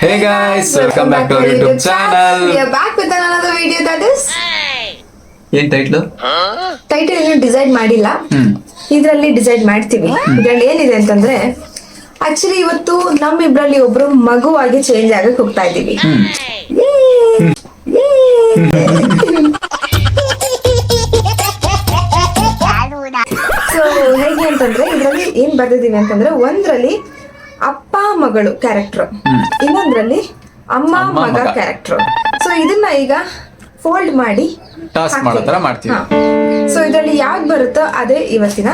Hey guys, welcome back to our YouTube channel. We are back with another video that is ಏನ್ title? Title ಏನು decide ಮಾಡಿಲ್ಲ. ಇದರಲ್ಲಿ decide ಮಾಡ್ತೀವಿ. ಇದರಲ್ಲಿ ಏನಿದೆ ಅಂತಂದ್ರೆ ಆಕ್ಚುಲಿ ಇವತ್ತು ನಮ್ಮಿಬ್ರಲ್ಲಿ ಒಬ್ರು ಮಗುವಾಗಿ ಚೇಂಜ್ ಆಗಕ್ಕೆ ಹೋಗ್ತಾ ಇದೀವಿ. ಸೊ ಹೇಗೆ ಅಂತಂದ್ರೆ ಇದರಲ್ಲಿ ಏನ್ ಬರ್ದಿದೀವಿ ಅಂತಂದ್ರೆ ಒಂದ್ರಲ್ಲಿ ಅಪ್ಪ ಮಗಳು ಕ್ಯಾರೆಕ್ಟರ್, ಇನ್ನೊಂದ್ರಲ್ಲಿ ಅಮ್ಮ ಮಗ ಕ್ಯಾರೆಕ್ಟರ್. ಸೊ ಇದನ್ನ ಈಗ ಫೋಲ್ಡ್ ಮಾಡಿ ಟಾಸ್ಕ್ ಮಾಡೋ ತರ ಮಾಡ್ತೀವಿ. ಸೊ ಇದರಲ್ಲಿ ಯಾವ್ದು ಬರುತ್ತೋ ಅದೇ ಇವತ್ತಿನ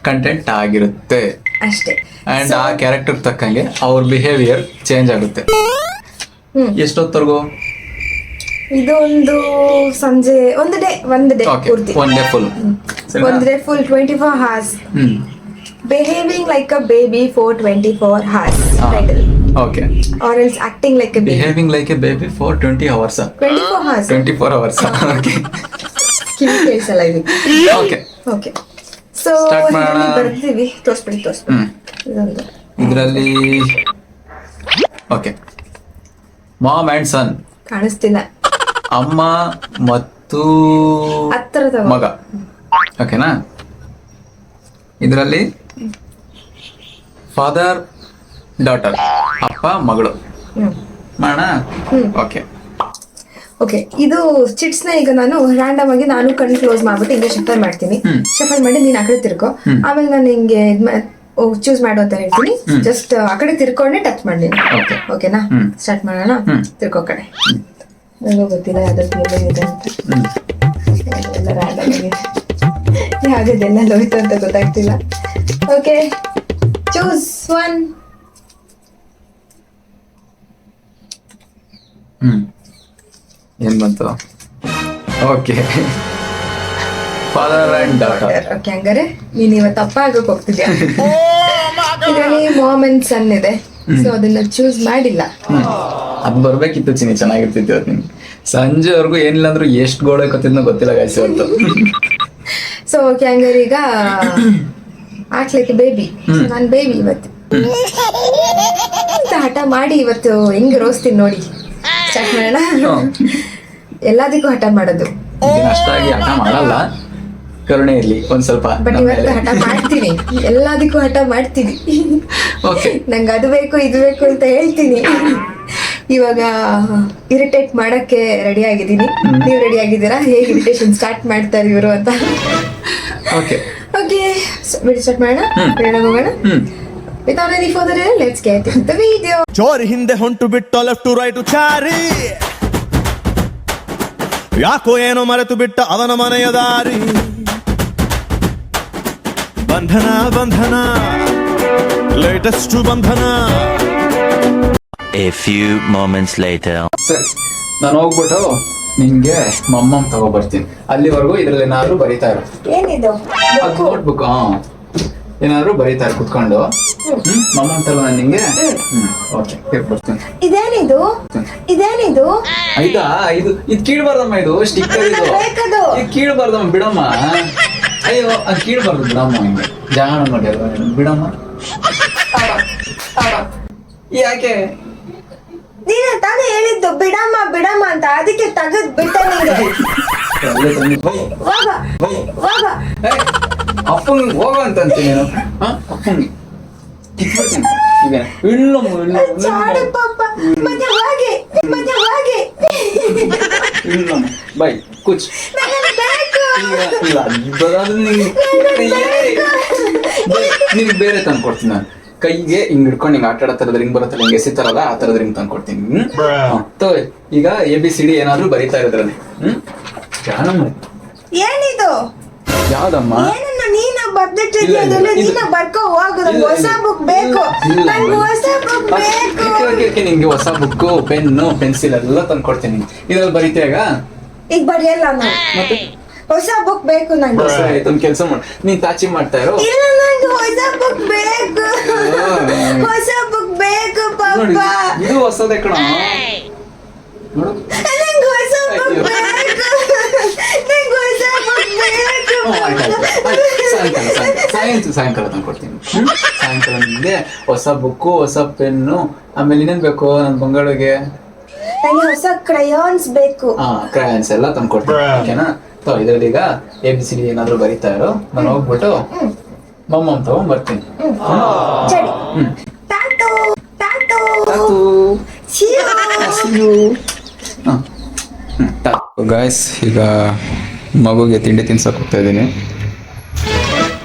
ಕಂಟೆಂಟ್ ಆಗಿರುತ್ತೆ ಅಷ್ಟೇ. ಅಂಡ್ ಆ ಕ್ಯಾರೆಕ್ಟರ್ ತಕ್ಕಂಗೆ ಅವ್ರ ಬಿಹೇವಿಯರ್ ಚೇಂಜ್ ಆಗುತ್ತೆ. ಎಷ್ಟೊತ್ತವರೆಗೂ? ಇದೊಂದು ಸಂಜೆ ಒಂದು ಡೇ ಪೂರ್ತಿ, one day full 24 hours. Behaving like a baby for 24 hours. Title. Okay. Or else acting like a baby. Behaving like a baby for 20 hours. 24 hours. 24 hours. Okay. ಕಿವಿ ಕೇಳಿಸಲ್ಲ ಇದು. Okay. Okay. So ಬರ್ತೀವಿ, ತೋರಿಸ್ಬಿಡಿ. ಇದೊಂದು ಇದರಲ್ಲಿ okay, ma'am and son ಕಾಣಿಸ್ತಿಲ್ಲ. ಅಮ್ಮ ಮತ್ತು ಹತ್ತಿರದ ಮಗ. ಓಕೆನಾ? ಇದರಲ್ಲಿ ಫಾದರ್ ಡಾಟರ್, ಅಪ್ಪ ಮಗಳು ಮಾಡೋಣ. ಓಕೆ, ಇದು ಚಿಟ್ಸ್ ನ ಈಗ ನಾನು ರ್ಯಾಂಡಮ್ ಆಗಿ ನಾನು ಕಣ್ಣು ಕ್ಲೋಸ್ ಮಾಡ್ಬಿಟ್ಟು ಹಿಂಗೆ ಶಫಲ್ ಮಾಡ್ತೀನಿ. ಶಫಲ್ ಮಾಡಿ ನೀನ್ ಆ ಕಡೆ ತಿರ್ಕೋ, ಆಮೇಲೆ ನಾನು ಹಿಂಗೆ ಚೂಸ್ ಮಾಡು ಅಂತ ಹೇಳ್ತೀನಿ. ಜಸ್ಟ್ ಆ ಕಡೆ ತಿರ್ಕೊಂಡೆ ಟಚ್ ಮಾಡ್ತೀನಿ. ಓಕೆನಾ? ಸ್ಟಾರ್ಟ್ ಮಾಡೋಣ. ತಿರ್ಕೋ ಕಡೆ. ನನಗೂ ಗೊತ್ತಿಲ್ಲ ಯಾವ್ದು ಇದೆ ಅಂತ. ಎಲ್ಲ ರ್ಯಾಂಡಮ್ ಆಗಿ ಯಾವ್ದೆಲ್ಲ ಹೋಯ್ತು ಅಂತ ಗೊತ್ತಾಗ್ತಿಲ್ಲ. Okay, choose one. ಏನ್ ಬಂತು? Okay, father and daughter. Okay, ಹಂಗಾರೆ ನೀನ್ ಇವತ್ತು ಅಪ್ಪ ಆಗಕ್ ಹೋಗ್ತಿದ್ಯಾ. ಇದರಲ್ಲಿ ಮಾಮ್ ಅಂಡ್ ಸನ್ ಇದೆ. ಸೊ ಅದನ್ನ ಚೂಸ್ ಮಾಡಿಲ್ಲ. ಅದು ಬರ್ಬೇಕಿತ್ತು ಚಿನ್ನಿ, ಚೆನ್ನಾಗಿರ್ತಿತ್ತು ಇವತ್ತು. ನಿಮ್ಗೆ ಸಂಜೆವರೆಗೂ ಏನಿಲ್ಲ ಅಂದ್ರೂ ಎಷ್ಟು ಗೋಡೆ ಗೊತ್ತಿದ್ನೋ ಗೊತ್ತಿಲ್ಲ ಗಾಯ್ಸ್ ಇವತ್ತು. ಸೊ ಓಕೆ, ಹಂಗಾರೆ ಈಗ ಆಟ್ಲೈಕ್ ಬೇಬಿ. ನಾನು ಬೇಬಿ ಇವತ್ತು ಹಠ ಮಾಡಿ ಇವತ್ತು ಹೆಂಗ್ ರೋಸ್ತೀನಿ ನೋಡಿ. ಸ್ಟಾರ್ಟ್ ಮಾಡೋಣ. ಎಲ್ಲದಕ್ಕೂ ಹಠ ಮಾಡೋದು. ಅಷ್ಟಾಗಿ ಹಠ ಮಾಡಲ್ಲ, ಕರುಣೆ ಇರ್ಲಿ ಒಂದ್ ಸ್ವಲ್ಪ. ಬಟ್ ಇವತ್ತು ಹಠ ಮಾಡ್ತೀನಿ, ಎಲ್ಲದಕ್ಕೂ ಹಠ ಮಾಡ್ತೀನಿ. ನಂಗೆ ಅದು ಬೇಕು ಇದು ಬೇಕು ಅಂತ ಹೇಳ್ತೀನಿ. ಇವಾಗ ಇರಿಟೇಟ್ ಮಾಡಕ್ಕೆ ರೆಡಿ ಆಗಿದ್ದೀನಿ. ನೀವು ರೆಡಿ ಆಗಿದ್ದೀರಾ? ಹೇಗೆ ಇರಿಟೇಷನ್ ಸ್ಟಾರ್ಟ್ ಮಾಡ್ತಾರೆ ಇವರು ಅಂತ. ಓಕೆ, ಸ್ಟಾರ್ಟ್ ಮಾಡೋಣ. ಹೋಗೋಣ. Without any further ado, let's get into the video. ಚೋರಿ ಹಿಂದೆ ಹೊಂಟು ಬಿಟ್ಟು ಲೆಫ್ಟ್ ಟು ರೈಟ್ ಚಾರಿ, ಯಾಕೋ ಏನೋ ಮರೆತು ಬಿಟ್ಟ ಅವನ ಮನೆಯ ದಾರಿ. ಬಂಧನ ಬಂಧನ ಲೇಟೆಸ್ಟ್ ಬಂಧನ. A few moments later. ಸರಿ, ನಾನು ಹೋಗ್ಬಿಟ್ಟು ನಿನ್ಗೆ ಮಮ್ಮಮ್ ತಗೋಬರ್ತೀನಿ. ಅಲ್ಲಿವರೆಗೂ ಇದ್ರಲ್ಲಿ ಏನಾದ್ರು ಬರೀತಾ ಇರೋ. ಏನಿದು? ಅದು ನೋಟ್ಬುಕ್. ಏನಾದ್ರು ಬರೀತಾ ಇರೋ ಕುತ್ಕೊಂಡು. ಮಮ್ಮಮ್ ತಗೋ ನಾನು ನಿಂಗೆ. ಓಕೆ, ಬರ್ತೀನಿ. ಇದೇನಿದು? ಇದು ಕೀಳ್ಬಾರ್ದಮ್ಮ, ಇದು ಸ್ಟಿಕ್ಕರ್. ಇದು ಕೀಳ್ಬಾರ್ದಮ್ಮ, ಬಿಡಮ್ಮ. ಅಯ್ಯೋ, ಅದು ಕೀಳ್ಬಾರ್ದು, ಬಿಡಮ್ಮ. ಹಿಂಗೆ ಜಾಣ ನೋಡಿ ಅಲ್ವಾ, ಬಿಡಮ್ಮ. ಯಾಕೆ? ನೀನ ತಾನೇ ಹೇಳಿದ್ದು ಬಿಡಮ್ಮ ಅಂತ, ಅದಕ್ಕೆ ತೆಗೆದ್ ಬಿಟ್ಟ. ಅಪ್ಪಂಗೆ ಹೋಗ ಅಂತ ಅಂತೀನಿ ನಾನು. ಅಪ್ಪಂಗೆ ಬೈ ಕುಚ್ ನಿನ್ಗೆ ಬೇರೆ ತಂದ್ಕೊಡ್ತೀನಿ ನಾನು. ಕೈಗೆ ಹಿಂಗ್ ಹಿಡ್ಕೊಂಡು ಹಿಂಗ್ ಆಟ ಆಡೋ ತರದ ರಿಂಗ್ ಬರುತ್ತಲ್ಲ, ಹಿಂಗ್ ಎಸಿತಾರಲ್ಲ ಆ ತರದ ರಿಂಗ್ ತಂದ್ಕೊಡ್ತೀನಿ. ಈಗ ABCD ಏನಾದ್ರು ಬರೀತಾ ಇರೋದ್ರಲ್ಲಿ. ಏನಿದು? ಯಾವ್ದಮ್ಮ? ನೀನ ಬರ್ದಿಟ್ಟಿದ್ಯಲ್ಲ, ನೀನ ಬರ್ಕೋ ಹೋಗು. ಹೊಸ ಬುಕ್ ಬೇಕು, ನಂಗೆ ಹೊಸ ಬುಕ್ ಬೇಕು. ನಿಂಗೆ ಹೊಸ ಬುಕ್, ಪೆನ್ನು, ಪೆನ್ಸಿಲ್ ಎಲ್ಲ ತಂದ್ಕೊಡ್ತೀನಿ. ಇದ್ರಲ್ಲಿ ಬರೀತೀಯಾಗ? ಈಗ ಬರೆಯಲ್ಲ ನಾನು. ಮತ್ತೆ ಹೊಸ ಬುಕ್ ಬೇಕು ನಂಗೆ. ಆಯ್ತು, ಕೆಲಸ ಮಾಡು, ನೀನ್ ತಾಚಿ ಮಾಡ್ತಾ ಇರೋ. ಇಲ್ಲ, ನಂಗೆ ಹೊಸ ಬುಕ್ ಬೇಕು. ಹೊಸ ಬುಕ್ ಬೇಕು ಪಾಪ. ಇದು ಹೊಸದೇ ಕಣ. ನಂಗೆ ಹೊಸ ಬುಕ್ ಬೇಕು. ನಂಗೆ ಹೊಸ ಬುಕ್ ಬೇಕು ಸಾಯಂಕಾಲ ತಂದ್ಕೊಡ್ತೀನಿ. ಸಾಯಂಕಾಲ ನಿಮಗೆ ಹೊಸ ಬುಕ್ಕು, ಹೊಸ ಪೆನ್ನು, ಆಮೇಲೆ ಇನ್ನೇನ್ ಬೇಕು ನನ್ ಬಂಗಾಳಿಗೆ? ನಂಗೆ ಹೊಸ ಕ್ರಯಾನ್ಸ್ ಬೇಕು. ಕ್ರಯಾನ್ಸ್ ಎಲ್ಲ ತಂದ್ಕೊಡ್ತೀನಿ. ಓಕೆನಾ? ಇದ್ರಲ್ಲಿ ಈಗ ABCD ಏನಾದ್ರು ಬರೀತಾ ಇರೋ, ನಾನು ಹೋಗ್ಬಿಟ್ಟು ಮಮ್ಮಮ್ ತಗೊಂಡ್ ಬರ್ತೀನಿ. ಗಾಯ್ಸ್, ಈಗ ಮಗುಗೆ ತಿಂಡಿ ತಿನ್ಸಕ್ ಹೋಗ್ತಾ ಇದ್ದೀನಿ.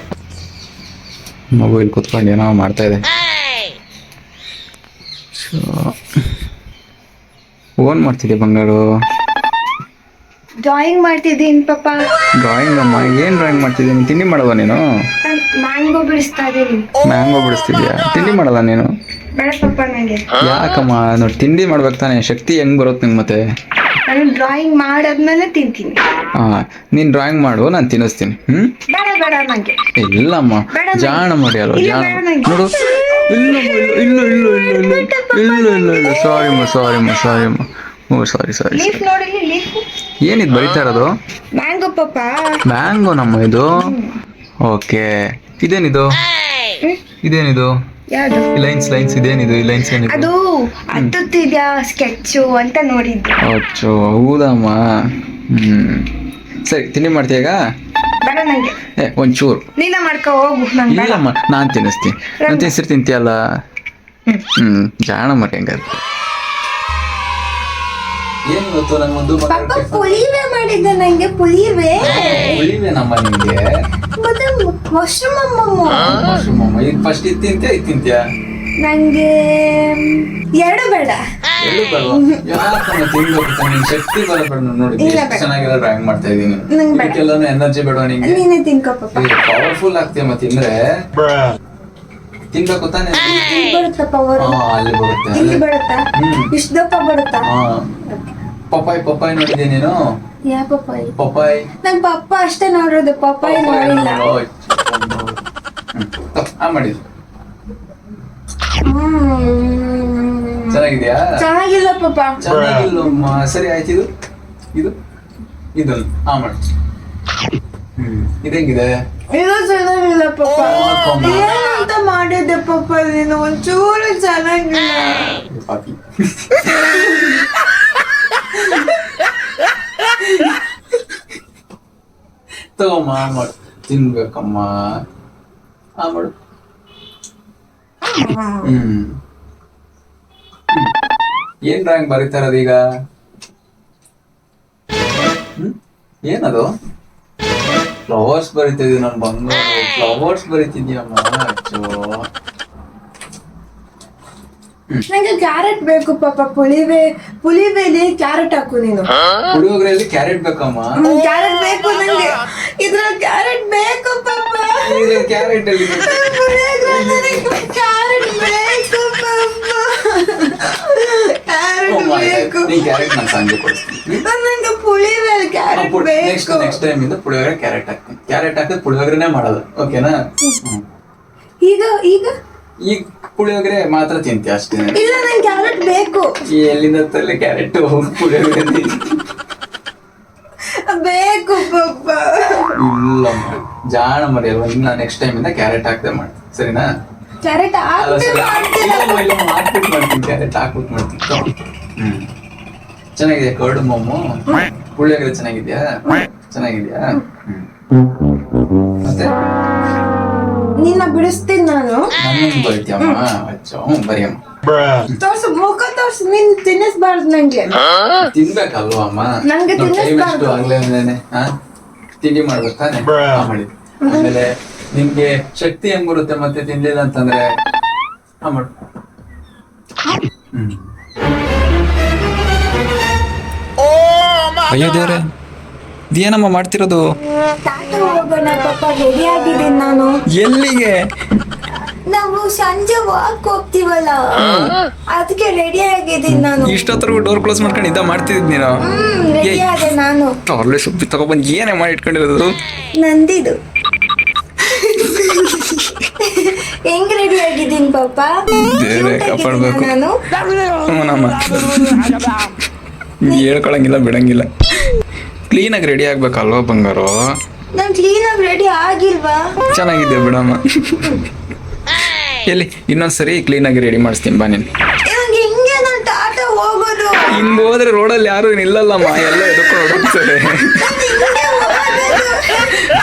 ಮಗು ಇಲ್ಲಿ ಕುತ್ಕೊಂಡು ಏನೋ ಮಾಡ್ತಾ ಇದೆ. ಓನ್ ಮಾಡ್ತಿದ್ದೆ ಬಂಗಾರು? ಡ್ರಾಯಿಂಗ್ ಮಾಡ್ತಿದ್ದೀನಿ ಪಾಪ. ಡ್ರಾಯಿಂಗ್ ಅಮ್ಮ? ಏನ್ ಡ್ರಾಯಿಂಗ್ ಮಾಡ್ತಿದ್ದೀನಿ? ತಿಂಡಿ ಮಾಡಲ್ವ ನೀನು? ಮ್ಯಾಂಗೋ ಬಿಡಿಸ್ತಾ ಇದೀನಿ. ಮ್ಯಾಂಗೋ ಬಿಡಿಸ್ತಿದ್ಯಾ? ತಿಂಡಿ ಮಾಡಲ್ಲ ನೀನು? ಬೇಡ ಪಾಪ ನಂಗೆ. ಯಾಕಮ್ಮ? ನೋಡಿ, ತಿಂಡಿ ಮಾಡ್ಬೇಕು ತಾನೆ, ಶಕ್ತಿ ಹೆಂಗ್ ಬರುತ್ತೆ ನಿಂಗೆ ಮತ್ತೆ? ನಾನು ಡ್ರಾಯಿಂಗ್ ಮಾಡಾದ್ಮೇಲೆ ತಿಂತೀನಿ. ನೀನ್ ಡ್ರಾಯಿಂಗ್ ಮಾಡು, ನಾನು ತಿನ್ನಿಸ್ತೀನಿ. ಬೇಡ ನಂಗೆ. ಇಲ್ಲಮ್ಮ, ಜಾಣ ಮಾಡಿ ಅಲ್ವ? ಜಾಣ ನೋಡು. ಇಲ್ಲ ಇಲ್ಲ ಇಲ್ಲ ಇಲ್ಲ ಇಲ್ಲ ಇಲ್ಲ ಇಲ್ಲ ಸಾರಿಮ್ಮ. ಓ ಸಾರಿ. ಲೀಫ್ ನೋಡಿಲಿ, ಲೀಫ್. ಏನಿದ್ ಬರೀತಾ ಇರೋದು? ಮ್ಯಾಂಗೋ ಪಾಪ. ಮ್ಯಾಂಗೋ ನಮ್ಮ ಇದು? ಓಕೆ. ಇದೇನಿದು? ಯಾವುದು? ಲೈನ್ಸ್ ಇದೇನಿದು? ಈ ಲೈನ್ಸ್ ಏನಿದು? ಅದು ಹತ್ತುತ್ತಿದ್ಯಾ ಸ್ಕೆಚ್ಚು ಅಂತ ನೋಡಿದ್ದು. ಅಚ್ಚೋ, ಹೌದಮ್ಮ. ಸರಿ, ತಿಂಡಿ ಮಾಡ್ತೀಯ ಈಗ? ಬೇಡ ನಂಗೆ. ಒಂಚೂರು ನೀನ ಮಾಡ್ಕೊ ಹೋಗು. ಇಲ್ಲಮ್ಮ, ನಾನ್ ತಿನ್ನಿಸ್ತೀನಿ. ನಾನು ತಿನ್ಸಿರ್ ತಿಂತೀಯಲ್ಲ. ಜಾಣ ಮರಿ ಹಂಗಾರೆ. ಏನ್ ಗೊತ್ತು, ನಂಗೊಂದು ಪುಳಿವೆ ಮಾಡಿದ್ದೆ ನಂಗೆ. ಪುಳಿವೆ ನಮ್ಮ ನಿಮ್ಗೆ ಮತ್ತೆ ಮಶ್ರೂಮ್. ಈಗ ಫಸ್ಟ್ ಇದು ತಿಂತ್ಯಾ? ನಂಗೆ ಎರಡು ಬೇಡ. ಯಾಕಮ್ಮ ತಿನ್ಬೇಕು ತಾನೆ? ಶಕ್ತಿ ಬರಬೇಡ. ನೋಡಿ ಎಷ್ಟು ಚೆನ್ನಾಗೆಲ್ಲ ಡ್ರಾಯಿಂಗ್ ಮಾಡ್ತಾ ಇದೀನಿ. ಇದಕ್ಕೆಲ್ಲ ಎನರ್ಜಿ ಬೇಡ ನಿಂಗೆ? ನೀನೇ ತಿನ್ಕೋ ಪಾಪ. ಪವರ್ಫುಲ್ ಆಗ್ತೀಯಮ್ಮ ತಿಂದ್ರೆ. ತಿನ್ಬೇಕು ತಾನೆ? ಬರುತ್ತಾ ಪವರ್? ಅಲ್ಲಿ ಬರುತ್ತೆ. ಇಲ್ಲಿ ಬರುತ್ತಾ? ಇಷ್ಟು ದಪ್ಪ ಬರುತ್ತಾ? ಪಪ್ಪಾಯಿ ನೋಡಿದ್ಯಾ ನೀನು? ಯಾ ಪಪ್ಪಾಯಿ? ನಂಗೆ ಪಪ್ಪ ಅಷ್ಟೇ ನೋಡೋದು, ಪಪ್ಪಾಯಿ ನೋಡಿಲ್ಲ. ಮಾಡಿದ್ದು ಚೆನ್ನಾಗಿದ್ಯಾ? ಚೆನ್ನಾಗಿಲ್ಲ ಪಾಪ. ಚೆನ್ನಾಗಿಲ್ಲಮ್ಮ. ಸರಿ ಆಯ್ತು. ಇದು ಮಾಡಿ. ಇದೆಂಗಿದೆ? ಇದು ಚೆನ್ನಾಗಿಲ್ಲ ಪಾಪ. ಏನಂತ ಮಾಡಿದ್ದೆ ಪಾಪ ನೀನು? ಒಂಚೂರು ಚೆನ್ನಾಗಿಲ್ಲ. ಪಾಪಿ ತಗೋಮ್ಮ, ಮಾಡು. ತಿನ್ಬೇಕಮ್ಮ. ಮಾಡು. ಏನ್ ಡ್ರಾಯಿಂಗ್ ಬರೀತಾ ಇರೋದು ಈಗ? ಏನದು? ಫ್ಲವರ್ಸ್ ಬರೀತಿದ್ವಿ. ನನ್ ಬಂಗಾರ ಫ್ಲವರ್ಸ್ ಬರೀತಿದ್ಯಮ್ಮ. ಅಚ್ಚೋ, ನಂಗೆ ಕ್ಯಾರೆಟ್ ಬೇಕು ಪಾಪ. ಪುಳಿವೆಲಿ ಕ್ಯಾರೆಟ್ ಹಾಕು ನೀನು. ಪುಳಿಯೋಗರೆಯಲ್ಲಿ ಕ್ಯಾರೆಟ್ ಬೇಕಮ್ಮ? ಕ್ಯಾರೆಟ್ ಬೇಕು ನಂಗೆ. ಇದ್ರಲ್ಲಿ ಕ್ಯಾರೆಟ್ ಬೇಕು ಪಾಪ. ಕ್ಯಾರೆಟ್ ಅಲ್ಲಿ ಕ್ಯಾರೆಟ್ ಬೇಕು ಪಾಪ. ಕ್ಯಾರೆಟ್ ನಾನು ಸಂಜೆ ಕೊಡಿಸ್ತೀನಿ. ನಂಗೆ ಪುಳಿವೆಲಿ ಕ್ಯಾರೆಟ್ ಬೇಕು. ನೆಕ್ಸ್ಟ್ ಟೈಮ್ ಇಂದ ಪುಳಿಯೋಗರೆ ಕ್ಯಾರೆಟ್ ಹಾಕ್ತೀನಿ. ಕ್ಯಾರೆಟ್ ಹಾಕಿದ್ರೆ ಪುಳಿಯೋಗರೆನೇ ಮಾಡೋದು. ಓಕೆನಾ? ಈಗ ಈಗ ಪುಳಿಯೋಗರೆ ಮಾತ್ರ ತಿಂತೀಯ ಅಷ್ಟೇ? ಇಲ್ಲ, ನಂಗೆ ಕ್ಯಾರೆಟ್ ಬೇಕು. ಎಲ್ಲಿಂದ ತರಲಿ ಕ್ಯಾರೆಟ್? ಪುಳಿಯೋಗರೆ ಬೇಕು ಪಾಪ. ಇಲ್ಲಮ್ಮ, ಜಾಣ ಮರಿ ಅಲ್ವಾ? ಇನ್ನು ನೆಕ್ಸ್ಟ್ ಟೈಮ್ ಇಂದ ಕ್ಯಾರೆಟ್ ಹಾಕ್ದೆ ಮಾಡಿ, ಸರಿನಾ? ಕ್ಯಾರೆಟ್ ಮಾಡ್ಬಿಟ್ಟು ಮಾಡ್ತೀನಿ. ಕ್ಯಾರೆಟ್ ಹಾಕ್ಬಿಟ್ಟು ಮಾಡ್ತೀನಿ. ಚೆನ್ನಾಗಿದೆ ಕರ್ಡ್ ಮೊಮ್ಮು. ಪುಳಿಯೋಗರೆ ಚೆನ್ನಾಗಿದ್ಯಾ? ಮತ್ತೆ ನಿನ್ನ ಬಿಡಿಸ್ತೀನಿ ನಾನು. ನನ್ನನ್ನು ಬರಿತೀಯಮ್ಮ? ಅಚ್ಚೋ, ಬರಿಯಮ್ಮ. ತೋರ್ಸು, ಮುಖ ತೋರ್ಸು. ನೀನ್ ತಿನ್ನಿಸ್ಬಾರ್ದು ನಂಗೆ. ತಿನ್ಬೇಕಲ್ವಾ ಅಮ್ಮ? ನಂಗೆ ತಿನ್ನಿಸ್ಬಾರ್ದು. ಆಗ್ಲೇ ತಿಂಡಿ ಮಾಡ್ಬೇಕು ತಾನೆ? ಮಾಡಿ. ಆಮೇಲೆ ನಿಮ್ಗೆ ಶಕ್ತಿ ಹೆಂಗ್ ಬರುತ್ತೆ ಮತ್ತೆ ತಿನ್ಲಿಲ್ಲ ಅಂತಂದ್ರೆ? ಮಾಡು. ಅಯ್ಯೋ ದೇವ್ರೆ, ಇದೇನಮ್ಮ ಮಾಡ್ತಿರೋದು? ಹೋಗೋಣ ಪಾಪ. ರೆಡಿ ಆಗಿದ್ದೀನಿ ನಾನು. ಎಲ್ಲಿಗೆ? ನಾವು ಸಂಜೆ ವಾಕ್ ಹೋಗ್ತೀವಲ್ಲ, ಅದಕ್ಕೆ ರೆಡಿ ಆಗಿದ್ದೀನಿ ನಾನು. ಇಷ್ಟೊತ್ತರೆಗೂ ಡೋರ್ ಕ್ಲೋಸ್ ಮಾಡ್ಕೊಂಡು ಇದ್ದ ಮಾಡ್ತಿದ್ ನೀನು? ರೆಡಿ ಆದೆ ನಾನು. ಅಲ್ಲೇ ಸುಬ್ಬಿ ತಗೊಬಂದು ಏನೇ ಮಾಡಿ ಇಟ್ಕೊಂಡಿರೋದು? ನಂದಿದು. ಹೆಂಗ್ ರೆಡಿ ಆಗಿದ್ದೀನಿ ಪಾಪ? ಕಾಪಾಡ್ಬೇಕು ನಾನು. ಹೇಳ್ಕೊಳಂಗಿಲ್ಲ, ಬಿಡಂಗಿಲ್ಲ. ಕ್ಲೀನಾಗಿ ರೆಡಿ ಆಗ್ಬೇಕಲ್ವಾ ಬಂಗಾರು? ನಾನು ಕ್ಲೀನ್ ಆಗಿ ರೆಡಿ ಆಗಿಲ್ವಾ? ಚೆನ್ನಾಗಿದೆ ಬಿಡಮ್ಮ. ಎಲ್ಲಿ ಇನ್ನೊಂದ್ಸರಿ ಕ್ಲೀನಾಗಿ ರೆಡಿ ಮಾಡಿಸ್ತೀನಿ ಬಾ ನೀನು. ನಂಗೆ ಹಿಂಗೆ ನಾನು ಟಾಟಾ ಹೋಗೋದು. ಹಿಂಗ್ ಹೋದ್ರೆ ರೋಡಲ್ಲಿ ಯಾರು ನಿಲ್ಲಲ್ಲಮ್ಮ, ಎಲ್ಲ ಎದ್ಕೊಂಡು ಹೋಗ್ತಾರೆ.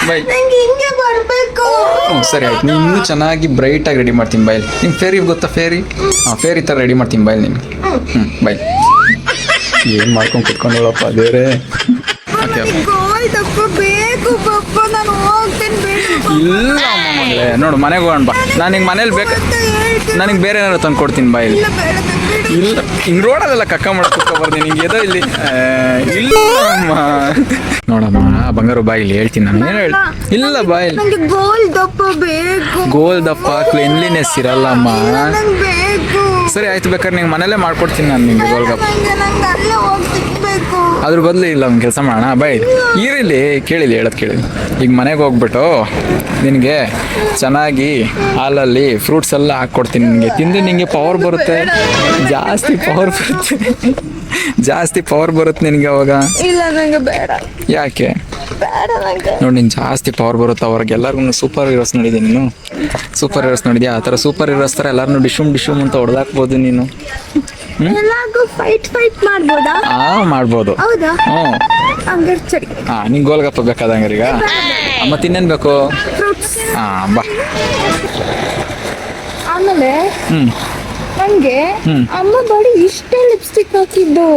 ಬೈ. ನಂಗೆ ಹಿಂಗೆ ಬರ್ಬೇಕು. ಸರಿ ಆಯ್ತು, ನೀನು ಇನ್ನೂ ಚೆನ್ನಾಗಿ ಬ್ರೈಟಾಗಿ ರೆಡಿ ಮಾಡ್ತೀನಿ ಬಾಯ್. ನಿಂಗೆ ಫೇರಿ ಗೊತ್ತಾ? ಫೇರಿ ಫೇರಿ ಥರ ರೆಡಿ ಮಾಡ್ತೀನಿ ಬಾಯ್ ನಿಮ್ಗೆ. ಬಾಯ್. ಏನು ಮಾಡ್ಕೊಂಡು ಕುತ್ಕೊಂಡೋಳಪ್ಪ ದೇವ್ರೆ. ಓಕೆ ಗೋಲ್ ದಪ್ಪ ಬೇಕು ಪಪ್ಪ, ನಾನು ಹೋಗ್ತೀನಿ ಬೇಡ. ಇಲ್ಲ ಅಮ್ಮ ಮಗಳೇ, ನೋಡು ಮನೆಗೆ ಹೋಗೋಣ ಬಾ. ನಾನು ಹಿಂಗೆ ಮನೇಲಿ ಬೇಕು, ನನಗೆ ಬೇರೆ ಏನಾರು ತಂದು ಕೊಡ್ತೀನಿ ಬಾ. ಇಲ್ಲಿ ಇಲ್ಲ ಹಿಂಗೆ ರೋಡಲ್ಲೆಲ್ಲ ಕಕ್ಕ ಮಾಡಕ್ಕೆ ಕುತ್ಕೊಬಾರ್ದು ನಿಂಗೆ ಎದೋ ಇಲ್ಲಿ. ಇಲ್ಲ ಅಮ್ಮ ನೋಡಮ್ಮ ಬಂಗಾರು ಬಾ, ಇಲ್ಲಿ ಹೇಳ್ತೀನಿ ನಾನು. ಏನು ಹೇಳಿ ಇಲ್ಲ ಬಾ, ಇಲ್ಲಿ ನಂಗೆ ಗೋಲ್ ದಪ್ಪ ಬೇಕು. ಗೋಲ್ ದಪ್ಪ ಕ್ಲೀನ್ಲಿನೆಸ್ ಇರಲ್ಲಮ್ಮ. ನಂಗೆ ಬೇಕು. ಸರಿ ಆಯ್ತು, ಬೇಕಾದ್ರೆ ನಿಂಗೆ ಮನೇಲೇ ಮಾಡ್ಕೊಡ್ತೀನಿ ನಾನು ನಿಂಗೆ ಗೋಲ್ಗಪ್ಪ. ನಂಗೆ ಅಲ್ಲೇ ಹೋಗಿ ತಿನ್ಬೇಕು. ಅದ್ರ ಬದಲು ಇಲ್ಲ ಒಂದು ಕೆಲಸ ಮಾಡೋಣ ಬಾಯ್. ಇರಲಿ ಕೇಳಿಲಿ, ಹೇಳೋದು ಕೇಳಿ. ಈಗ ಮನೆಗೆ ಹೋಗ್ಬಿಟ್ಟು ನಿನಗೆ ಚೆನ್ನಾಗಿ ಹಾಲಲ್ಲಿ ಫ್ರೂಟ್ಸ್ ಎಲ್ಲ ಹಾಕ್ಕೊಡ್ತೀನಿ. ನಿನಗೆ ತಿಂದು ನಿನಗೆ ಪವರ್ ಬರುತ್ತೆ, ಜಾಸ್ತಿ ಪವರ್ ಬರುತ್ತೆ, ಜಾಸ್ತಿ ಪವರ್ ಬರುತ್ತೆ ನಿನಗೆ ಅವಾಗ. ಇಲ್ಲ ನಂಗೆ ಬೇಡ. ಯಾಕೆ ಬೇಡ ನಂಗೆ. ನೋಡಿ ನೀನು ಜಾಸ್ತಿ ಪವರ್ ಬರುತ್ತೆ ಅವ್ರಿಗೆಲ್ಲರಿಗೂ. ಸೂಪರ್ ಹೀರೋಸ್ ನೋಡಿದ್ಯಾ ನೀನು? ಸೂಪರ್ ಹೀರೋಸ್ ನೋಡಿದ್ಯಾ? ಆ ಥರ ಸೂಪರ್ ಹೀರೋಸ್ ಥರ ಎಲ್ಲರನ್ನೂ ಡಿಶುಮ್ ಅಂತ ಹೊಡೆದಾಕ್ಬೋದು ನೀನು. ಎಲ್ಲಾರ್ಗೂ ಫೈಟ್ ಮಾಡ್ಬೋದಾ? ಮಾಡ್ಬೋದು. ಹೌದಾ? ಹ್ಞೂ ಹಂಗಾರೆ ಸರಿ. ನಿಂಗೆ ಗೋಲ್ಗಪ್ಪ ಬೇಕಾದಂಗೆ ಈಗ. ಮತ್ತೆ ಇನ್ನೇನು ಬೇಕು? ಫ್ರೂಟ್ಸ್. ಬಾ. ಆಮೇಲೆ ನಂಗೆ ಅಮ್ಮ ಬರೀ ಇಷ್ಟೇ ಲಿಪ್ಸ್ಟಿಕ್ ಹಾಕಿದ್ದು.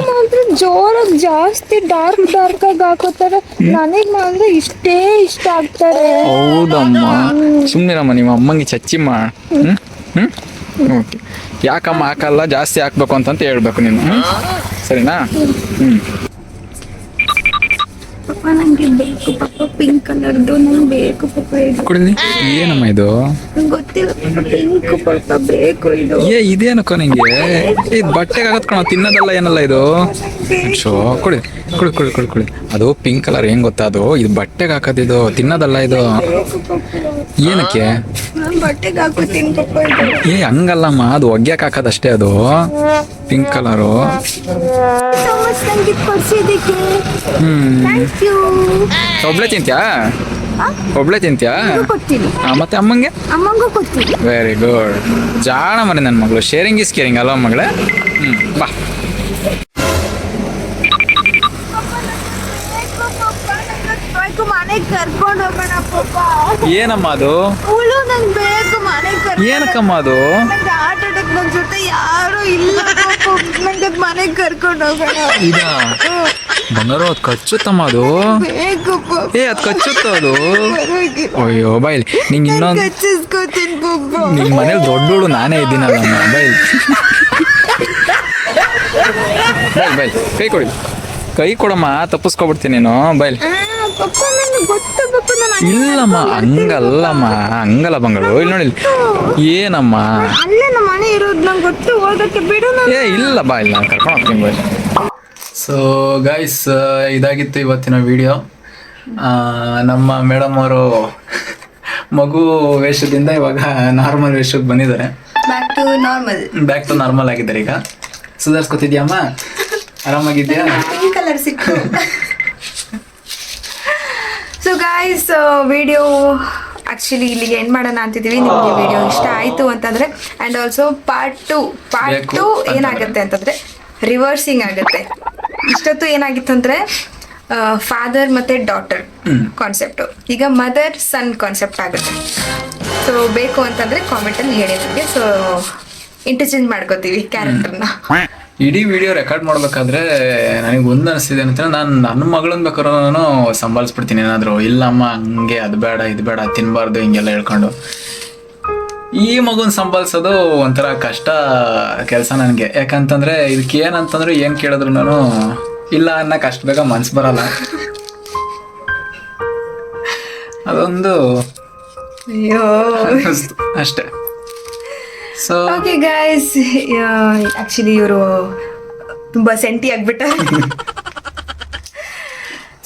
ಮಾತ್ರ ಜೋರಾಗಿ ಜಾಸ್ತಿ ಡಾರ್ಕ್ ಆಗಿ ಹಾಕೋತಾರೆ. ನನಗ್ ಮಾತ್ರ ಇಷ್ಟೇ ಇಷ್ಟ ಆಗ್ತಾರೆ. ಹೌದಮ್ಮ, ಸುಮ್ಮನಿರಮ್ಮ, ನಿಮ್ಮ ಅಮ್ಮಂಗೆ ಚಚ್ಚಿಮ್ಮ. ಓಕೆ, ಯಾಕಮ್ಮ ಹಾಕಲ್ಲ, ಜಾಸ್ತಿ ಹಾಕ್ಬೇಕು ಅಂತ ಹೇಳ್ಬೇಕು ನೀನು. ಸರಿನಾ? ಪಪ್ಪ ನಂಗೆ ಬೇಕು ಪಪ್ಪ, ಪಿಂಕ್ ಕಲರ್ದು ನಂಗೆ ಬೇಕು ಪಪ್ಪ. ಇದು ಕುಡಿಲಿ. ಏನಮ್ಮ ಇದು? ಗೊತ್ತಿಲ್ಲ ಪಪ್ಪ, ಪಿಂಕ್ ಪಪ್ಪ ಬೇಕು ಇದು. ಇದೇನಕ್ಕೋ ನಿಂಗೆ? ಇದು ಬಟ್ಟೆಗೆ ಹಾಕತ್ಕೊಳ, ತಿನ್ನೋದಲ್ಲ ಏನಲ್ಲ ಇದು. ಶೋ ಕುಡಿ ಕುಡಿ ಕುಡಿ ಕುಡಿ ಕುಡಿ. ಅದು ಪಿಂಕ್ ಕಲರ್ ಹೆಂಗ್ ಗೊತ್ತಾ? ಅದು ಇದು ಬಟ್ಟೆಗೆ ಹಾಕೋದಿದು, ತಿನ್ನೋದಲ್ಲ ಇದು. ಏನಕ್ಕೆ? ನಾನು ಬಟ್ಟೆಗೆ ಹಾಕೋತೀನಿ ಪಪ್ಪ ಇದು. ಹಂಗಲ್ಲಮ್ಮ, ಅದು ಒಗ್ಯಾಕೆ ಹಾಕೋದಷ್ಟೇ. ಅದು ಪಿಂಕ್ ಕಲರು. ನಂಗೆ ಕೊಡ್ಸಿದ್ದಕ್ಕೆ ಥ್ಯಾಂಕ್ ಯು. ಒಬ್ಳೆ ತಿಂತ್ಯಾ? ಒಬ್ಳೆ ತಿಂತ್ಯಾ? ಕೊಡ್ತೀನಿ. ಮತ್ತೆ ಅಮ್ಮಂಗೆ? ಅಮ್ಮಂಗೂ ಕೊಡ್ತೀನಿ. Very good. ಜಾಣ ಮನೆ ನನ್ನ ಮಗಳು. ಶೇರಿಂಗ್ ಇಸ್ ಕೇರಿಂಗ್ ಅಲ್ವಾ ಮಗಳೇ? ಬಾ. ಮನೆಗೆ ಕರ್ಕೊಂಡು ಹೋಗೋಣ ಪಪ್ಪ. ಏನಮ್ಮ ಅದು? ಹುಳು ನಂಗೆ ಬೇಕು ಮನೆಗೆ ಕರ್ಕೊಂಡು. ಏನಕ್ಕಮ್ಮ ಅದು? ನಂಗೆ ಆಟ ಆಡಕ್ ನನ್ನ ಜೊತೆ ಯಾರು ಇಲ್ಲ ಪಪ್ಪ. ನಂಗೆ ಮನೆಗೆ ಕರ್ಕೊಂಡು ಹೋಗೋಣ. ಇದಾ ಬಂಗಾರು? ಅದು ಕಚ್ಚುತ್ತಮ್ಮ ಅದು. ಬೇಕು ಪಪ್ಪ. ಅದು ಕಚ್ಚುತ್ತ ಅದು. ಪರವಾಗಿಲ್ಲ. ಅಯ್ಯೋ ಬಾಯ್ಲಿ, ನಿಂಗೆ ಇನ್ನೊಂದು ಕಚ್ಚಿಸ್ಕೊತೀನಿ ಪಪ್ಪ. ನಿಂಗೆ ಮನೇಲಿ ದೊಡ್ಡೋಳು ನಾನೇ ಇದ್ದೀನಲ್ಲ ಬಾಯ್ಲಿ. ಬಾಯ್ ಕೈ ಕೊಡಿ, ಕೈ ಕೊಡಮ್ಮ, ತಪ್ಪಿಸ್ಕೊಬಿಡ್ತೀನಿ ನೀನು. ಬಾಯ್ಲಿ. ಪಪ್ಪ ನನಗೆ ಗೊತ್ತು ಪಪ್ಪ. ನಾನು ಇಲ್ಲಮ್ಮ, ಹಂಗಲ್ಲ ಬಂಗಾರು. ಇಲ್ಲಿ ನೋಡಿ. ಏನಮ್ಮ? ಅಲ್ಲೇ ನಮ್ಮ ಮನೆ ಇರೋದು ನಂಗೆ ಗೊತ್ತು. ಹೋಗಕ್ಕೆ ಬಿಡು. ಇಲ್ಲ ಬಾ, ಇಲ್ಲ ಕರ್ಕೊಂಡು ಹೋಗ್ತೀನಿ ಬಾಯ್. ಸೊ ಗೈಸ್, ಇದಾಗಿತ್ತು ಇವತ್ತಿನ ವಿಡಿಯೋ. ನಮ್ಮ ಮೇಡಮ್ ಅವರು ಮಗು ವೇಷದಿಂದ ಇವಾಗ ನಾರ್ಮಲ್ ವೇಷಕ್ಕೆ ಬಂದಿದ್ದಾರೆ. ಬ್ಯಾಕ್ ಟು ನಾರ್ಮಲ್ ಆಗಿದ್ದಾರೆ ಈಗ. ಸುಧಾರಿಸ್ಕೊತಿದ್ಯಮ್ಮ? ಆರಾಮಾಗಿದ್ಯಾ? ಕಲರ್ ಸಿಕ್ತು. ಸೊ ಗಾಯ್ಸ್, ವಿಡಿಯೋ ಆಕ್ಚುಲಿ ಇಲ್ಲಿಗೆ ಎಂಡ್ ಮಾಡೋಣ ಅಂತಿದ್ದೀವಿ. ನಿಮಗೆ ವಿಡಿಯೋ ಇಷ್ಟ ಆಯಿತು ಅಂತಂದರೆ, ಆ್ಯಂಡ್ ಆಲ್ಸೋ ಪಾರ್ಟ್ ಟು ಏನಾಗುತ್ತೆ ಅಂತಂದರೆ ರಿವರ್ಸಿಂಗ್ ಆಗುತ್ತೆ. ಇಷ್ಟೊತ್ತು ಏನಾಗಿತ್ತು ಅಂದರೆ ಫಾದರ್ ಮತ್ತು ಡಾಟರ್ ಕಾನ್ಸೆಪ್ಟು, ಈಗ ಮದರ್ ಸನ್ ಕಾನ್ಸೆಪ್ಟ್ ಆಗುತ್ತೆ. ಸೊ ಬೇಕು ಅಂತಂದರೆ ಕಾಮೆಂಟಲ್ಲಿ ಹೇಳಿ ನನಗೆ. ಸೊ ಇಂಟರ್ಚೇಂಜ್ ಮಾಡ್ಕೋತೀವಿ ಕ್ಯಾರೆಕ್ಟರ್ನ. ಇಡೀ ವಿಡಿಯೋ ರೆಕಾರ್ಡ್ ಮಾಡ್ಬೇಕಾದ್ರೆ ನನಗೆ ಒಂದು ಅನಿಸ್ತಿದೆ ಅಂತ, ನಾನು ನನ್ನ ಮಗಳನ್ನ ಬೇಕಾದ್ರೂ ನಾನು ಸಂಭಾಳಿಸ್ಬಿಡ್ತೀನಿ ಏನಾದರೂ. ಇಲ್ಲಮ್ಮ ಹಂಗೆ ಅದು ಬೇಡ ಇದು ಬೇಡ ತಿನ್ನಬಾರ್ದು ಹಿಂಗೆಲ್ಲ ಹೇಳ್ಕೊಂಡು. ಈ ಮಗುನ ಸಂಭಾಳಿಸೋದು ಒಂಥರ ಕಷ್ಟ ಕೆಲಸ ನನಗೆ. ಯಾಕಂತಂದರೆ ಇದಕ್ಕೆ ಏನಂತಂದ್ರೆ ಏನು ಕೇಳಿದ್ರು ನಾನು ಇಲ್ಲ ಅನ್ನಕ್ಕೆ ಅಷ್ಟು ಬೇಗ ಮನ್ಸು ಬರಲ್ಲ. ಅದೊಂದು ಅಯ್ಯೋ ಅಷ್ಟೇ. ಸೊ ಓಕೆ ಗೈಸ್, ಆ್ಯಕ್ಚುಲಿ ಇವರು ತುಂಬ ಸೆಂಟಿ ಆಗಿಬಿಟ್ಟಾರೆ.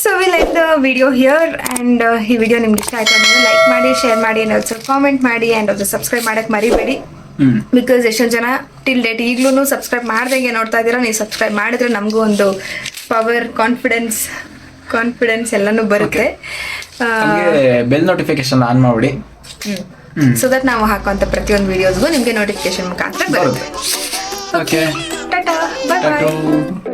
So will end the video here. And ಈ ವಿಡಿಯೋ ನಿಮ್ಗೆ ಇಷ್ಟ ಆಯ್ತು ಅಂದರೆ ಲೈಕ್ ಮಾಡಿ, ಶೇರ್ ಮಾಡಿ, ಆ್ಯಂಡ್ ಆಲ್ಸೋ ಕಾಮೆಂಟ್ ಮಾಡಿ, ಆ್ಯಂಡ್ ಆಲ್ಸೋ ಸಬ್ಸ್ಕ್ರೈಬ್ ಮಾಡೋಕ್ಕೆ ಮರಿಬೇಡಿ. ಬಿಕಾಸ್ ಎಷ್ಟೊಂದು ಜನ ಟಿಲ್ ಡೇಟ್ ಈಗಲೂ ಸಬ್ಸ್ಕ್ರೈಬ್ ಮಾಡ್ದಂಗೆ ನೋಡ್ತಾ ಇದ್ದೀರಾ. ನೀವು ಸಬ್ಸ್ಕ್ರೈಬ್ ಮಾಡಿದ್ರೆ ನಮಗೂ ಒಂದು ಪವರ್, ಕಾನ್ಫಿಡೆನ್ಸ್ ಕಾನ್ಫಿಡೆನ್ಸ್ ಎಲ್ಲಾನು ಬರುತ್ತೆ. ನಮಗೆ ಬೆಲ್ ನೋಟಿಫಿಕೇಶನ್ ಆನ್ ಮಾಡ್ಬಿಡಿ, ಸೊ ದಟ್ ನಾವು ಹಾಕುವಂತ ಪ್ರತಿಯೊಂದು ವಿಡಿಯೋಸ್ಗೂ ನಿಮಗೆ ನೋಟಿಫಿಕೇಶನ್ ಮುಖಾಂತರ ಬರುತ್ತೆ. ಓಕೆ ಟಾಟಾ, ಬಾಯ್ ಬಾಯ್.